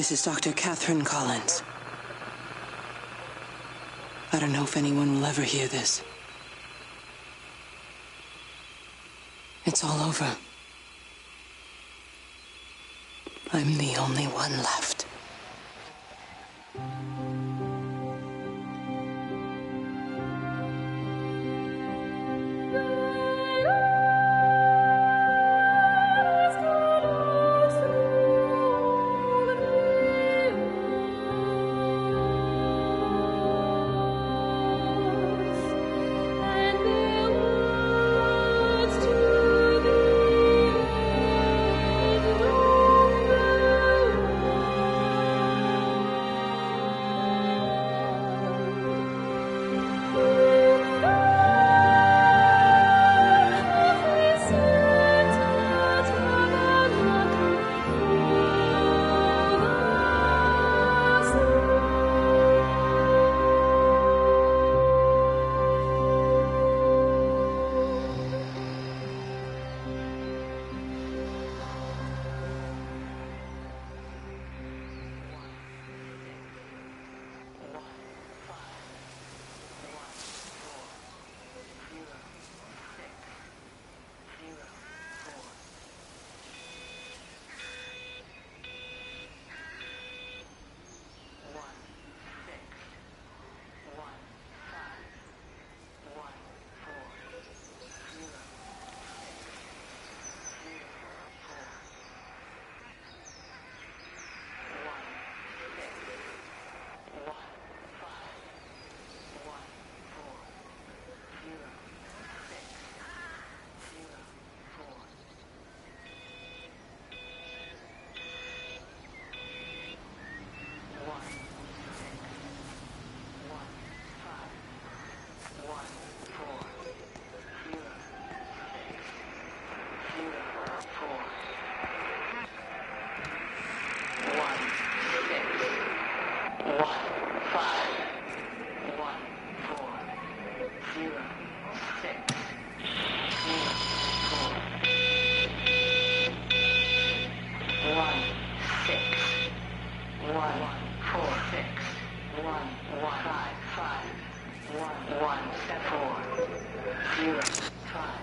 This is Dr. Catherine Collins. I don't know if anyone will ever hear this. It's all over. I'm the only one left.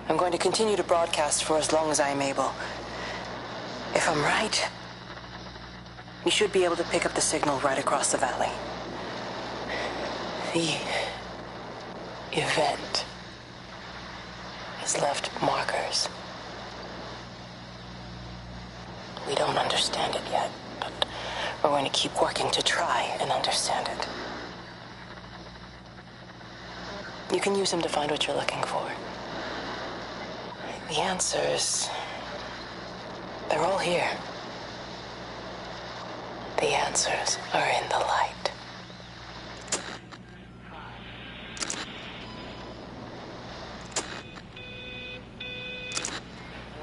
I'm going to continue to broadcast for as long as I am able. If I'm right, we should be able to pick up the signal right across the valley. The event has left markers. We don't understand it yet, but we're going to keep working to try and understand it. You can use them to find what you're looking for. The answers, they're all here. The answers are in the light.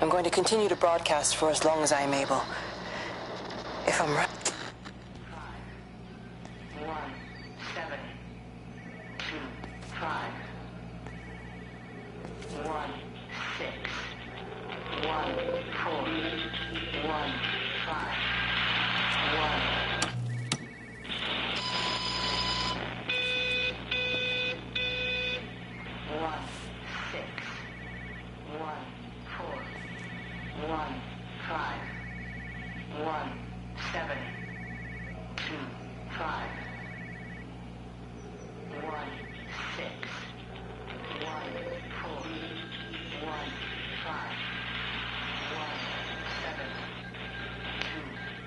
I'm going to continue to broadcast for as long as I am able. If I'm right... 5, 1, 7, 2, 5, 1, 6, 1, 4, 1, 5, 1. 1, 6, 1, 4, 1, 5, 1, 7, 2, 5, 1, 6, 1, 4, 1, 5, 1, 7, 2,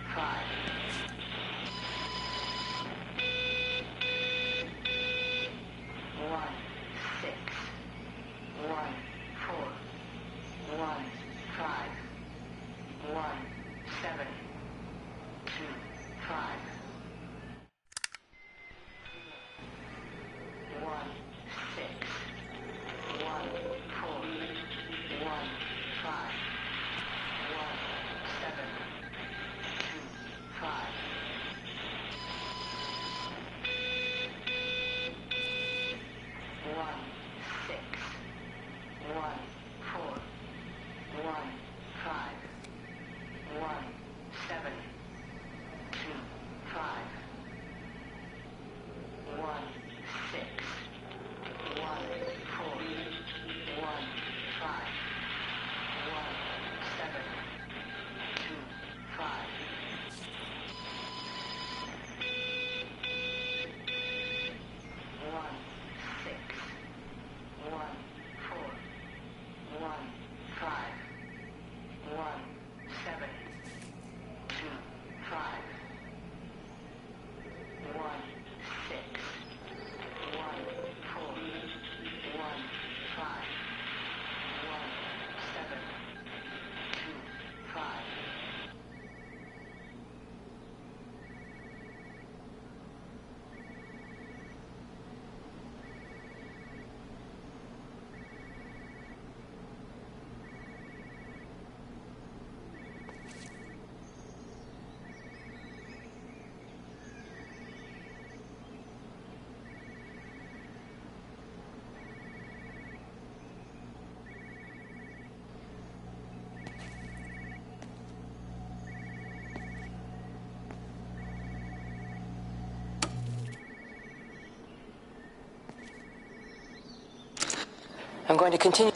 I'm going to continue...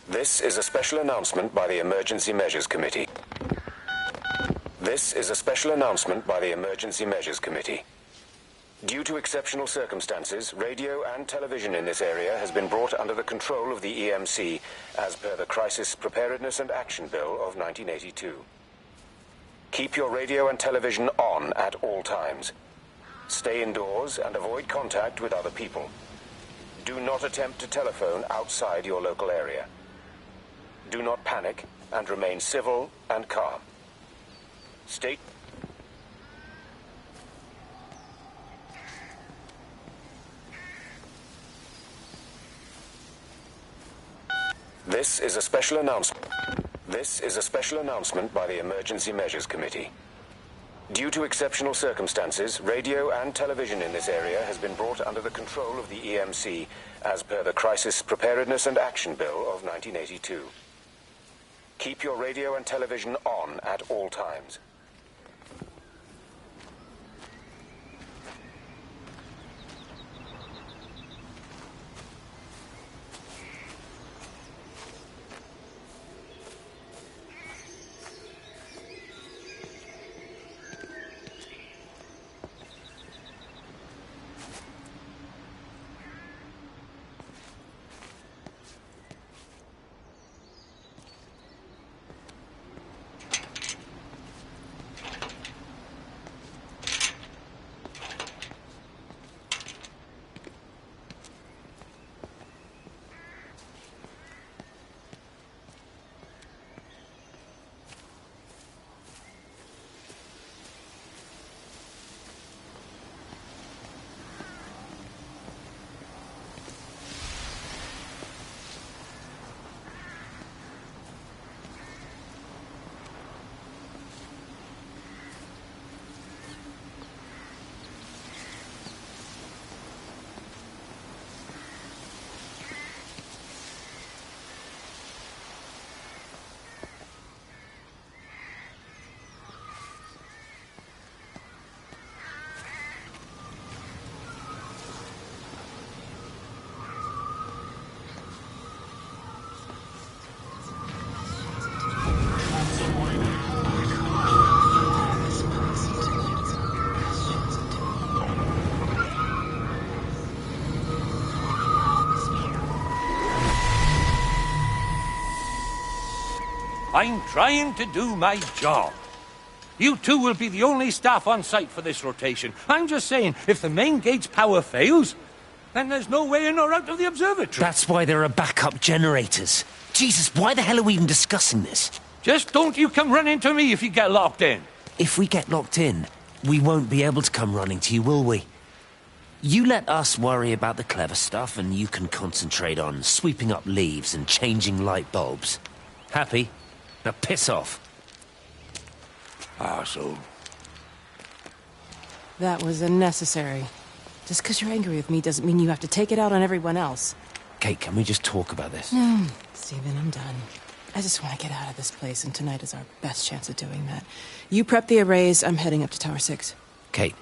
This is a special announcement by the Emergency Measures Committee. This is a special announcement by the Emergency Measures Committee. Due to exceptional circumstances, radio and television in this area has been brought under the control of the EMC as per the Crisis Preparedness and Action Bill of 1982. Keep your radio and television on at all times. Stay indoors and avoid contact with other people. Do not attempt to telephone outside your local area. Do not panic and remain civil and calm. Stay... This is a special announcement. This is a special announcement by the Emergency Measures Committee. Due to exceptional circumstances, radio and television in this area has been brought under the control of the EMC as per the Crisis Preparedness and Action Bill of 1982. Keep your radio and television on at all times. I'm trying to do my job. You two will be the only staff on site for this rotation. I'm just saying, if the main gate's power fails, then there's no way in or out of the observatory. That's why there are backup generators. Jesus, why the hell are we even discussing this? Just don't you come running to me if you get locked in. If we get locked in, we won't be able to come running to you, will we? You let us worry about the clever stuff, and you can concentrate on sweeping up leaves and changing light bulbs. Happy? Now piss off. Arsehole. That was unnecessary. Just because you're angry with me doesn't mean you have to take it out on everyone else. Kate, can we just talk about this? No, Stephen, I'm done. I just want to get out of this place, and tonight is our best chance of doing that. You prep the arrays, I'm heading up to Tower 6. Kate.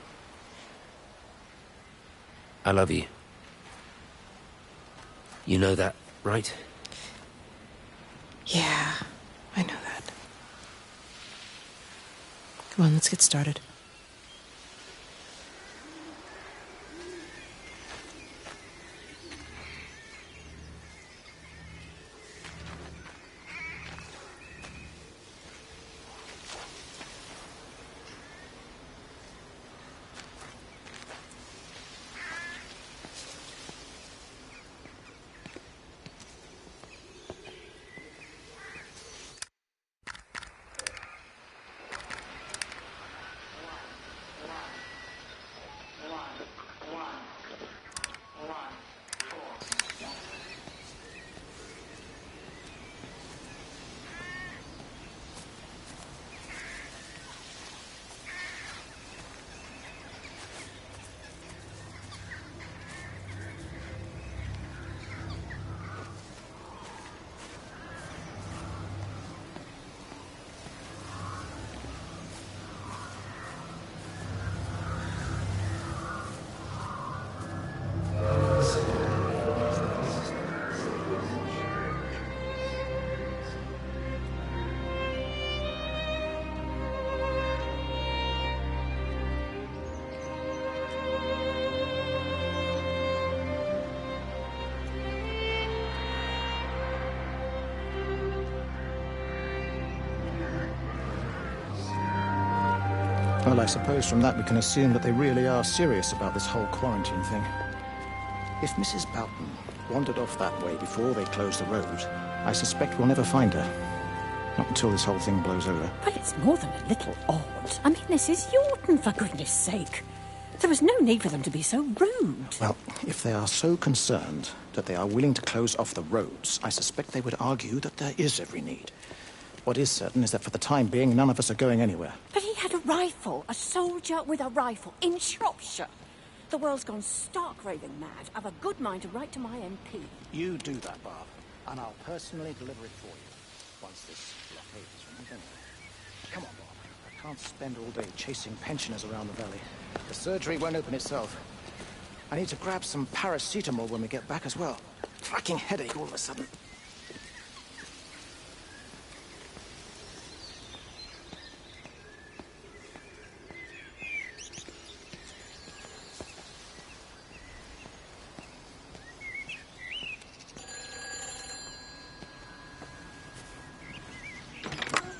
I love you. You know that, right? Yeah, I know that. Come on, let's get started. Well, I suppose from that we can assume that they really are serious about this whole quarantine thing. If Mrs. Boughton wandered off that way before they closed the road, I suspect we'll never find her. Not until this whole thing blows over. Well, it's more than a little odd. I mean, this is Yorton, for goodness sake. There was no need for them to be so rude. Well, if they are so concerned that they are willing to close off the roads, I suspect they would argue that there is every need. What is certain is that for the time being, none of us are going anywhere. But he had a rifle, a soldier with a rifle, in Shropshire. The world's gone stark raving mad. I've a good mind to write to my MP. You do that, Barb, and I'll personally deliver it for you, once this blockade is removed anyway. Come on, Bob. I can't spend all day chasing pensioners around the valley. The surgery won't open itself. I need to grab some paracetamol when we get back as well. Fucking headache all of a sudden.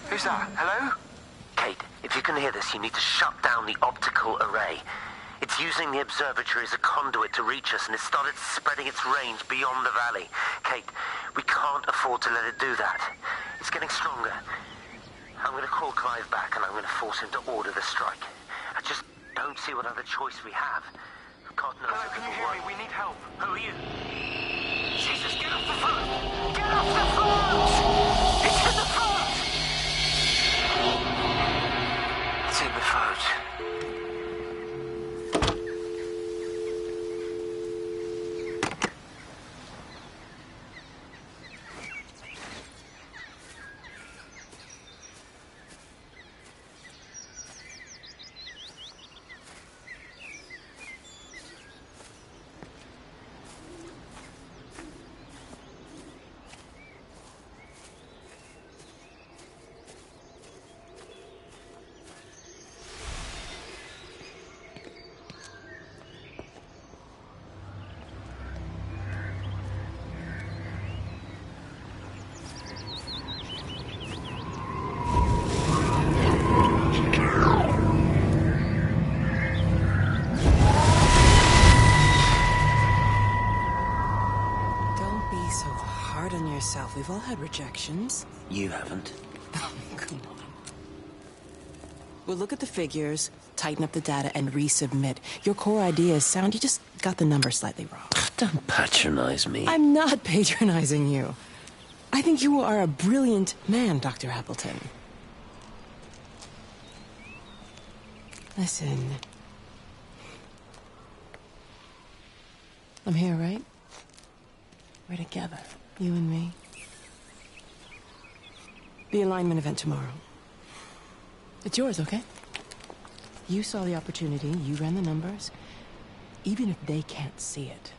Who's that? Hello? Kate, if you can hear this, you need to shut down the optical array. It's using the observatory as a conduit to reach us, and it's started spreading its range beyond the valley. Kate, we can't afford to let it do that. It's getting stronger. I'm going to call Clive back, and I'm going to force him to order the strike. I just don't see what other choice we have. God knows. Hello, can you hear me? We need help. Who are you? Jesus, get off the phone! Get off the phone! It's in the phone! It's in the phone. We've all had rejections. You haven't. Come on. We'll look at the figures, tighten up the data, and resubmit. Your core idea is sound. You just got the numbers slightly wrong. Don't patronize me. I'm not patronizing you. I think you are a brilliant man, Dr. Appleton. Listen. I'm here, right? We're together, you and me. The alignment event tomorrow. It's yours, okay? You saw the opportunity, you ran the numbers. Even if they can't see it,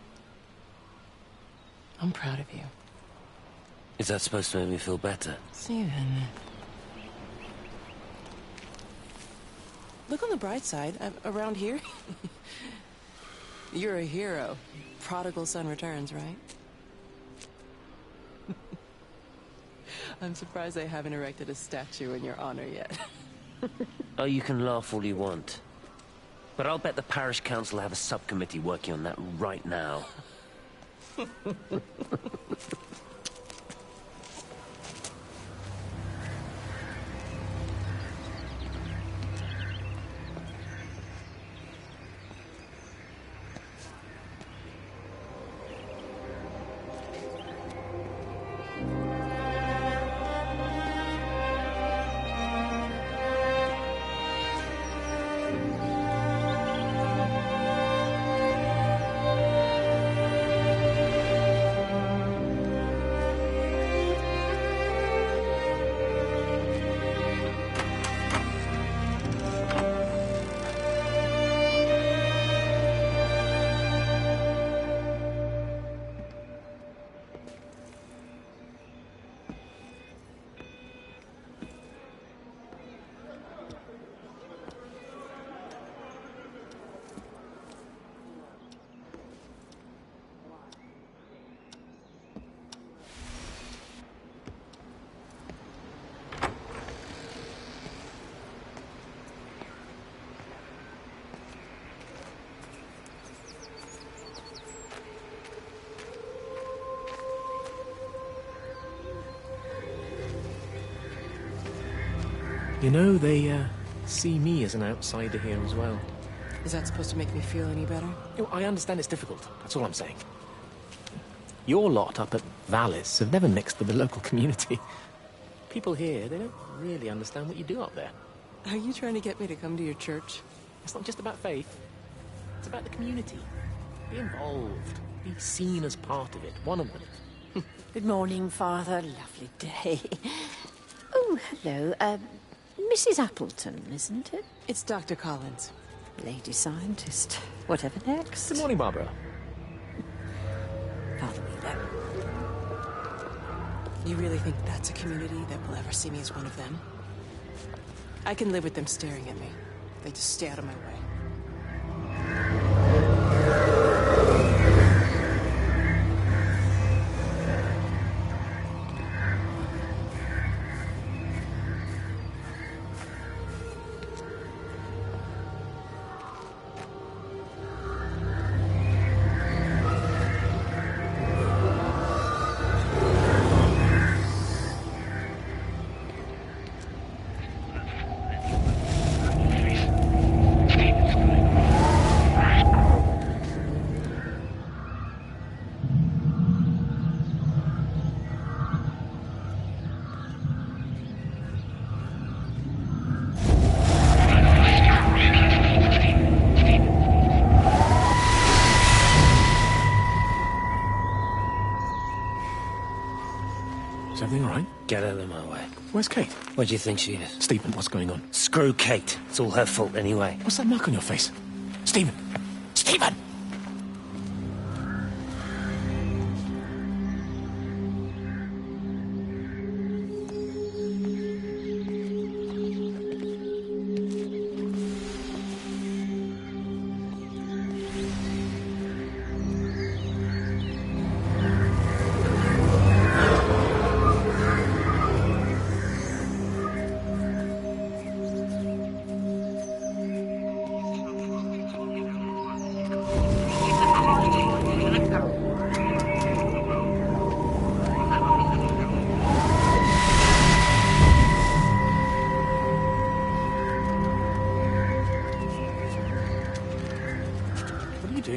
I'm proud of you. Is that supposed to make me feel better? Steven. Look on the bright side. Around here, you're a hero. Prodigal son returns, right? I'm surprised they haven't erected a statue in your honor yet. Oh, you can laugh all you want. But I'll bet the parish council have a subcommittee working on that right now. You know, they see me as an outsider here as well. Is that supposed to make me feel any better? You know, I understand it's difficult. That's all I'm saying. Your lot up at Vallis have never mixed with the local community. People here, they don't really understand what you do up there. Are you trying to get me to come to your church? It's not just about faith. It's about the community. Be involved. Be seen as part of it. One of them. Good morning, Father. Lovely day. Oh, hello. Mrs. Appleton, isn't it? It's Dr. Collins. Lady scientist. Whatever next. Good morning, Barbara. Father Wheeler. You really think that's a community that will ever see me as one of them? I can live with them staring at me. They just stay out of my way. Is everything all right? Get out of my way. Where's Kate? Where do you think she is? Stephen, what's going on? Screw Kate. It's all her fault anyway. What's that mark on your face? Stephen! Stephen!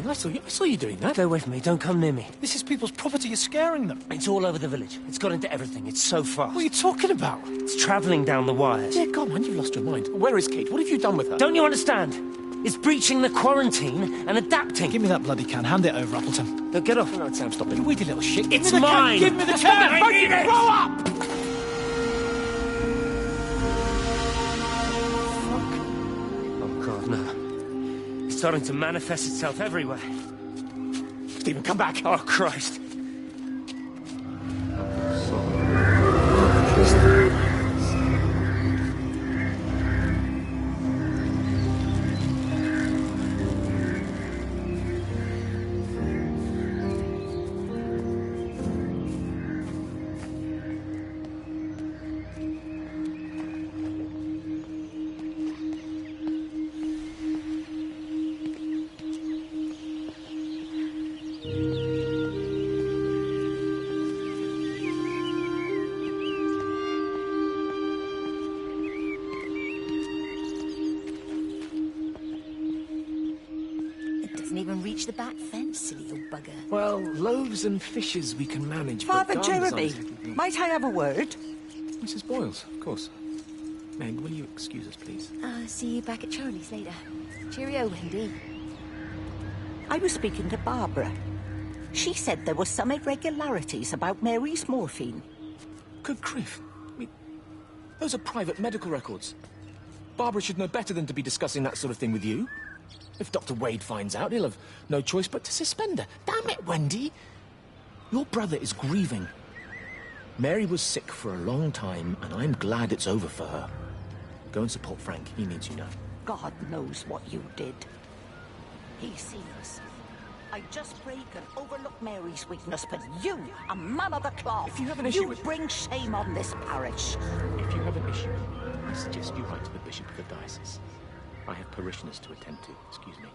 I saw you doing that. Go away from me. Don't come near me. This is people's property. You're scaring them. It's all over the village. It's got into everything. It's so fast. What are you talking about? It's travelling down the wires. Yeah, God, man, you've lost your mind. Where is Kate? What have you done with her? Don't you understand? It's breaching the quarantine and adapting. Give me that bloody can. Hand it over, Appleton. No, get off. No, Sam, stop it. You weedy little shit. It's mine. Give me the can. I need it. Grow up! Oh, God, no. It's starting to manifest itself everywhere. Stephen, come back. Oh, Christ. Even reach the back fence, silly old bugger. Well, loaves and fishes we can manage, Father but garden Jeremy, designs- might I have a word? Mrs. Boyles, of course. Meg, will you excuse us, please? See you back at Charlie's later. Cheerio, Wendy. I was speaking to Barbara. She said there were some irregularities about Mary's morphine. Good grief. I mean, those are private medical records. Barbara should know better than to be discussing that sort of thing with you. If Dr. Wade finds out, he'll have no choice but to suspend her. Damn it, Wendy! Your brother is grieving. Mary was sick for a long time, and I'm glad it's over for her. Go and support Frank. He needs you now. God knows what you did. He's seen us. I just break and overlook Mary's weakness, but you, a man of the cloth, If you have an issue you with- bring shame on this parish. If you have an issue, I suggest you write to the Bishop of the Diocese. I have parishioners to attend to. Excuse me.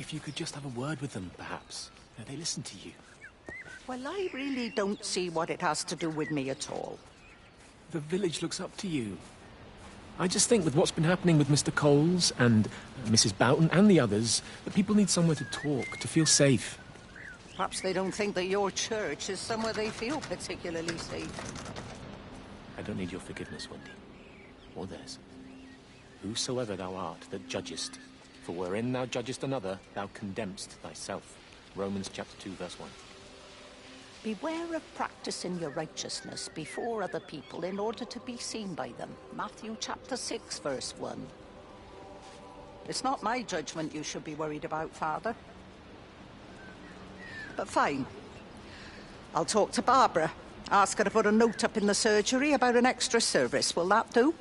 If you could just have a word with them, perhaps. They listen to you. Well, I really don't see what it has to do with me at all. The village looks up to you. I just think with what's been happening with Mr. Coles and Mrs. Boughton and the others, that people need somewhere to talk, to feel safe. Perhaps they don't think that your church is somewhere they feel particularly safe. I don't need your forgiveness, Wendy. Or theirs. Whosoever thou art that judgest, for wherein thou judgest another, thou condemnest thyself. Romans chapter 2, verse 1. Beware of practicing your righteousness before other people in order to be seen by them. Matthew chapter 6, verse 1. It's not my judgment you should be worried about, Father. But fine. I'll talk to Barbara. Ask her to put a note up in the surgery about an extra service. Will that do?